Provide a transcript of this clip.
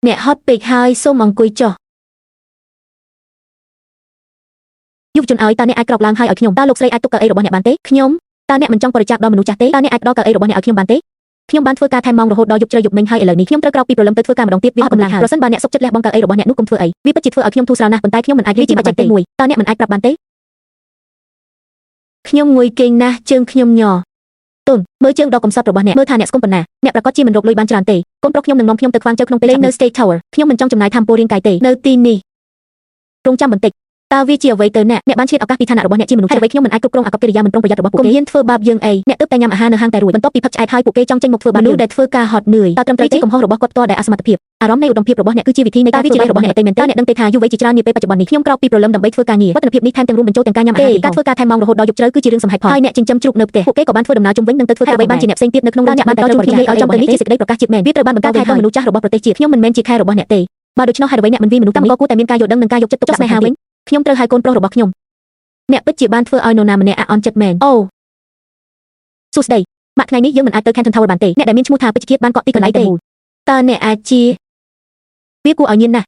អ្នកហត់ពេកហើយសូមអង្គុយចុះយុវជនឲ្យតើអ្នកអាចក្រោកឡើងហើយឲ្យខ្ញុំតើលោកស្រីអាចទុកកៅអីរបស់អ្នកបានទេខ្ញុំតើអ្នកមិនចង់បរិច្ចាគដល់មនុស្សចាស់ទេតើអ្នកអាចផ្ដល់កៅអីរបស់អ្នកឲ្យខ្ញុំបានទេខ្ញុំបានធ្វើការថែមម៉ោងរហូតដល់យប់ជ្រៅយប់មិញហើយឥឡូវនេះខ្ញុំត្រូវក្រោកពីព្រលឹមទៅធ្វើការម្ដងទៀតវាអត់កម្លាំងហើយប្រសិនបើអ្នកសុខចិត្តលះបង់កៅអីរបស់អ្នកនោះកុំធ្វើអីវាពិតជាធ្វើឲ្យខ្ញុំធូរស្រាលណាស់ប៉ុន្តែខ្ញុំមិនអាចនិយាយជាបច្ចេកទេសមួយតើអ្នកមិនអាចប្រាប់បានទេខ្ញុំងុយគេងណាស់ជើងខ្ញុំញ័រតុនមើលជើងដ៏កំសត់របស់អ្នកមើលថាអ្នកស្គមប៉ុណ្ណាអ្នកប្រកាសជាមិនរកលុយបានច្រើនទេកូនប្រុសខ្ញុំនឹងនាំខ្ញុំទៅខ្វាងជើក្នុងពេលលេងនៅ State Tower ខ្ញុំមិនចង់ចំណាយថាមពលរាងកាយទេនៅទីនេះរងចាំបន្តិចតើវាជាអ្វីទៅអ្នកបានឆ្លៀតឱកាសពីឋានៈរបស់អ្នកជាមនុស្សហើយអ្វីខ្ញុំមិនអាចគ្រប់គ្រងអាកប្បកិរិយាមិនប្រុងប្រយ័ត្នរបស់ពួកគេហ៊ានធ្វើបាបយើងអីអ្នកទើបតែញ៉ាំអាហារនៅហាងតែរួចបន្ទាប់ពីផឹកឆ្អែតហើយពួកគេចង់ចេញមកធ្វើបាបមនុស្សដែលធ្វើការហត់នឿយតើត្រឹមត្រូវជាកំហុសរបស់គាត់ផ្ទាល់ដែលអសមត្ថភាពអារម្មណ៍នៃឧត្តមភាពរបស់អ្នកគឺជាវិធីនៃការធ្វើបាបរបស់អ្នកតែមែនតើអ្នកដឹងទេថាយុវវ័យជាច្រើននាពេលបច្ចុប្បន្ននេះខ្ញុំក្រោកពីព្រលឹមដើម្បីធ្វើការងារវឌ្ឍនភាពនេះថែមទាំងរួមបញ្ចូលទាំងការញ៉ាំអាហារការធ្វើការថែមម៉ោងរហូតដល់យប់ជ្រៅគឺជារឿងសំហេតុផលហើយអ្នកចិញ្ចឹមជ្រូកនៅផ្ទះពួកគេក៏បានធ្វើដំណើរជុំវិញនិងទៅធ្វើការអ្វីបានជាអ្នកផ្សេងទៀតនៅក្នុងរោងចក្របានតែចូលពីនេះឲ្យចំទៅនេះជាសេចក្តីប្រកាសជាតិមែនវាត្រូវបានបង្កើតឲ្យមនុស្សចាស់របស់ប្រទេសជាតិខ្ញុំមិនមែនជាខែរបស់អ្នកទេបើដូច្នោះហេតុអ្វីអ្នកមិនវាមនុស្សកម្មករគួរតែមានការយល់ដឹងនិងការយកចិត្តទុកដាក់ស្នេហាវិញខ្ញុំត្រូវហៅកូនប្រុសរបស់ខ្ញុំអ្នកពិតជាបានធ្វើឲ្យនរណាម្នាក់អាក់អន់ចិត្តមែនអូសួស្តីម៉ាក់ថ្ងៃនេះយើងមិនអាចទៅ Canton Tower បានទេអ្នកដែលមានឈ្មោះថាពេជ្រជាតិបានកក់ទីកន្លែងទេតើអ្នកអាចជាវាគួរឲ្យញៀនណាស់